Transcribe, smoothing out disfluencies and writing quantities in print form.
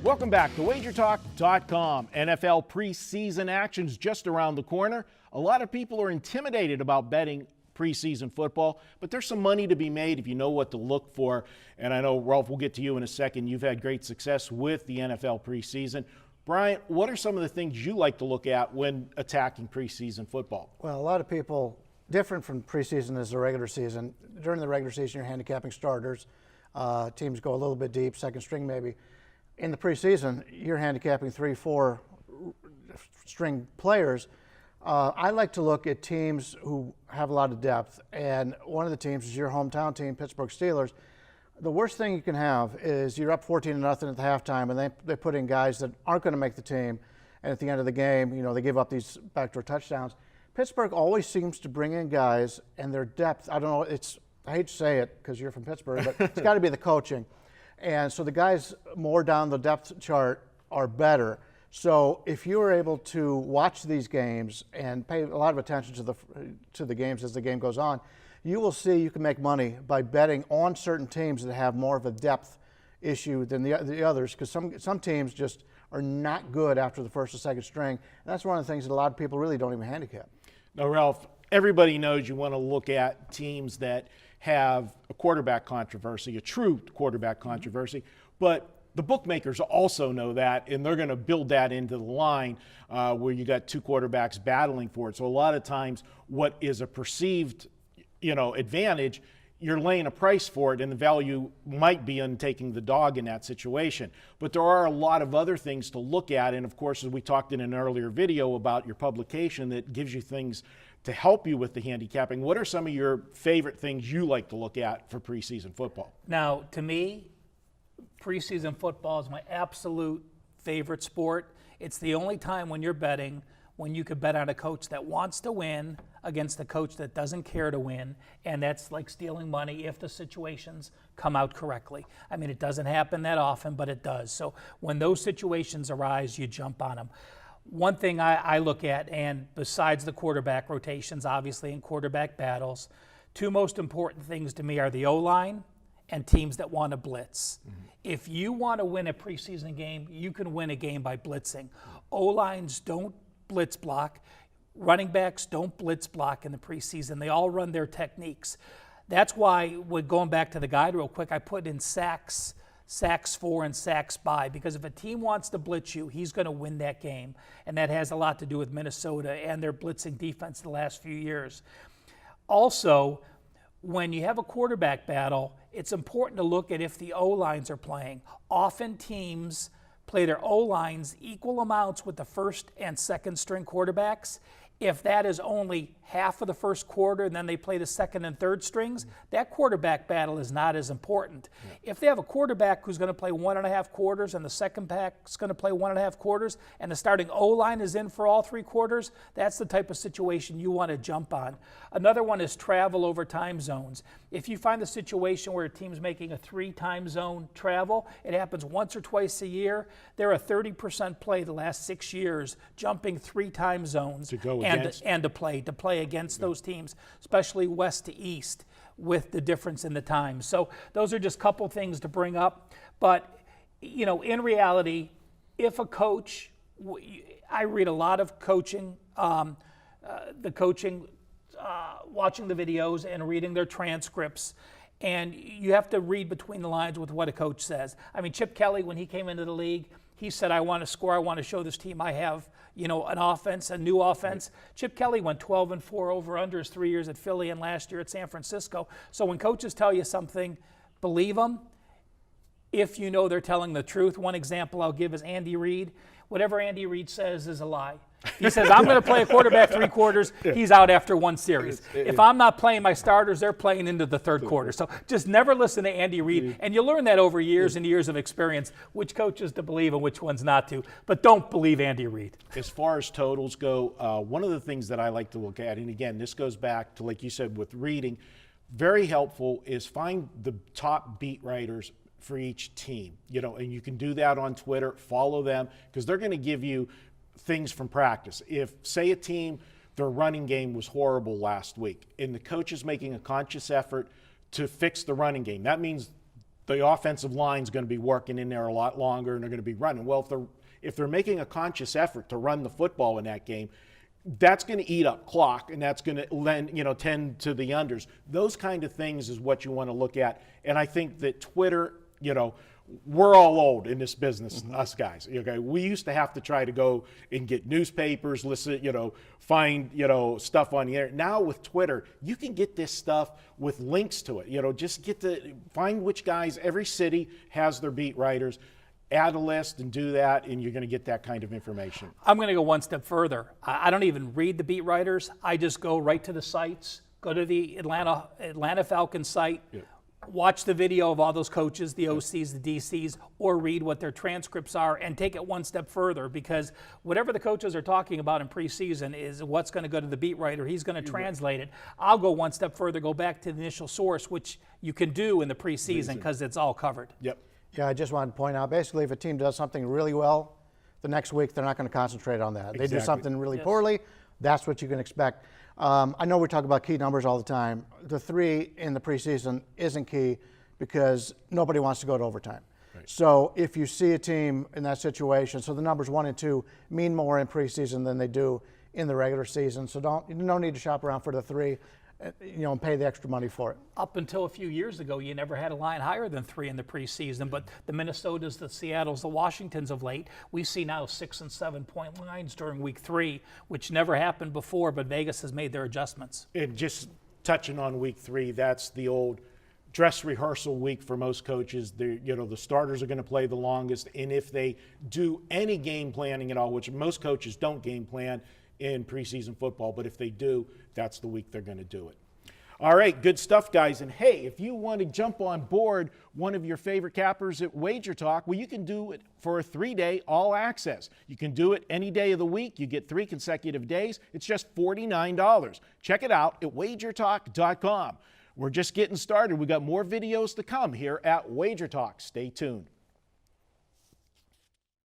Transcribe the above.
Welcome back to WagerTalk.com. NFL preseason action's just around the corner. A lot of people are intimidated about betting preseason football, but there's some money to be made if you know what to look for. And I know, Rolf, we'll get to you in a second. You've had great success with the NFL preseason. Brian, what are some of the things you like to look at when attacking preseason football? Well, a lot of people, different from preseason is the regular season. During the regular season, you're handicapping starters. Teams go a little bit deep, second string maybe. In the preseason, you're handicapping 3-4 string players. I like to look at teams who have a lot of depth, and one of the teams is your hometown team, Pittsburgh Steelers. The worst thing you can have is you're up 14-0 at the halftime, and they put in guys that aren't going to make the team, and at the end of the game, they give up these backdoor touchdowns. Pittsburgh always seems to bring in guys, and their depth, I don't know, I hate to say it because you're from Pittsburgh, but it's got to be the coaching. And so the guys more down the depth chart are better. So if you are able to watch these games and pay a lot of attention to the games as the game goes on, you will see you can make money by betting on certain teams that have more of a depth issue than the others, because some teams just are not good after the first or second string. And that's one of the things that a lot of people really don't even handicap. Now, Ralph, everybody knows you want to look at teams that have a quarterback controversy, a true quarterback controversy, but the bookmakers also know that, and they're going to build that into the line where you got two quarterbacks battling for it. So a lot of times what is a perceived, advantage, you're laying a price for it, and the value might be in taking the dog in that situation. But there are a lot of other things to look at, and of course, as we talked in an earlier video about your publication that gives you things to help you with the handicapping, what are some of your favorite things you like to look at for preseason football? Now, to me, preseason football is my absolute favorite sport. It's the only time when you're betting when you could bet on a coach that wants to win against a coach that doesn't care to win, and that's like stealing money if the situations come out correctly. I mean, it doesn't happen that often, but it does. So when those situations arise, you jump on them. One thing I look at, and besides the quarterback rotations, obviously, in quarterback battles, two most important things to me are the O-line and teams that want to blitz. Mm-hmm. If you want to win a preseason game, you can win a game by blitzing. O-lines don't blitz block. Running backs don't blitz block in the preseason. They all run their techniques. That's why, going back to the guide real quick, I put in sacks for and sacks by, because if a team wants to blitz you, he's going to win that game. And that has a lot to do with Minnesota and their blitzing defense the last few years. Also, when you have a quarterback battle, it's important to look at if the O-lines are playing. Often teams play their O-lines equal amounts with the first and second string quarterbacks. If that is only half of the first quarter and then they play the second and third strings, that quarterback battle is not as important. Yeah. If they have a quarterback who's going to play 1.5 quarters and the second back's going to play 1.5 quarters and the starting O-line is in for all 3 quarters, that's the type of situation you want to jump on. Another one is travel over time zones. If you find the situation where a team's making a 3 time zone travel, it happens once or twice a year, they're a 30% play the last 6 years, jumping 3 time zones to go and to play against those teams, especially west to east, with the difference in the time. So those are just a couple things to bring up. But, in reality, if a coach, I read a lot of coaching, watching the videos and reading their transcripts, and you have to read between the lines with what a coach says. I mean, Chip Kelly, when he came into the league, he said, I want to score. I want to show this team I have, an offense, a new offense. Right. Chip Kelly went 12-4 over under his 3 years at Philly and last year at San Francisco. So when coaches tell you something, believe them if you know they're telling the truth. One example I'll give is Andy Reid. Whatever Andy Reid says is a lie. He says, I'm going to play a quarterback 3 quarters. He's out after 1 series. If I'm not playing my starters, they're playing into the 3rd quarter. So just never listen to Andy Reid. And you learn that over years and years of experience, which coaches to believe and which ones not to. But don't believe Andy Reid. As far as totals go, one of the things that I like to look at, and again, this goes back to, like you said, with reading, very helpful is find the top beat writers for each team. And you can do that on Twitter. Follow them, because they're going to give you things from practice. If, say, a team, their running game was horrible last week and the coach is making a conscious effort to fix the running game, that means the offensive line's going to be working in there a lot longer, and they're going to be running. Well, if they're making a conscious effort to run the football in that game, that's going to eat up clock, and that's going to tend to the unders. Those kind of things is what you want to look at. And I think that Twitter, we're all old in this business, us guys. Okay, we used to have to try to go and get newspapers, listen, find stuff on the internet. Now with Twitter, you can get this stuff with links to it. Just find which guys. Every city has their beat writers. Add a list and do that, and you're going to get that kind of information. I'm going to go one step further. I don't even read the beat writers. I just go right to the sites, go to the Atlanta Falcons site, watch the video of all those coaches, the OCs, the DCs, or read what their transcripts are and take it one step further, because whatever the coaches are talking about in preseason is what's going to go to the beat writer. He's going to translate it. I'll go one step further, go back to the initial source, which you can do in the preseason because it's all covered. Yep. Yeah, I just wanted to point out, basically, if a team does something really well, the next week they're not going to concentrate on that. They do something really poorly, that's what you can expect. I know we talk about key numbers all the time. The 3 in the preseason isn't key because nobody wants to go to overtime. Right. So if you see a team in that situation, so the numbers 1 and 2 mean more in preseason than they do in the regular season. So no need to shop around for the 3. And pay the extra money for it. Up until a few years ago, you never had a line higher than 3 in the preseason, but the Minnesotas, the Seattles, the Washingtons of late, we see now 6 and 7 point lines during week 3, which never happened before, but Vegas has made their adjustments. And just touching on week 3, that's the old dress rehearsal week for most coaches. The starters are going to play the longest, and if they do any game planning at all, which most coaches don't game plan in preseason football, but if they do, that's the week they're going to do it. All right, good stuff, guys. And hey, if you want to jump on board one of your favorite cappers at WagerTalk, well, you can do it for a 3-day all access. You can do it any day of the week. You get 3 consecutive days. It's just $49. Check it out at wagertalk.com. We're just getting started. We got more videos to come here at WagerTalk. Stay tuned.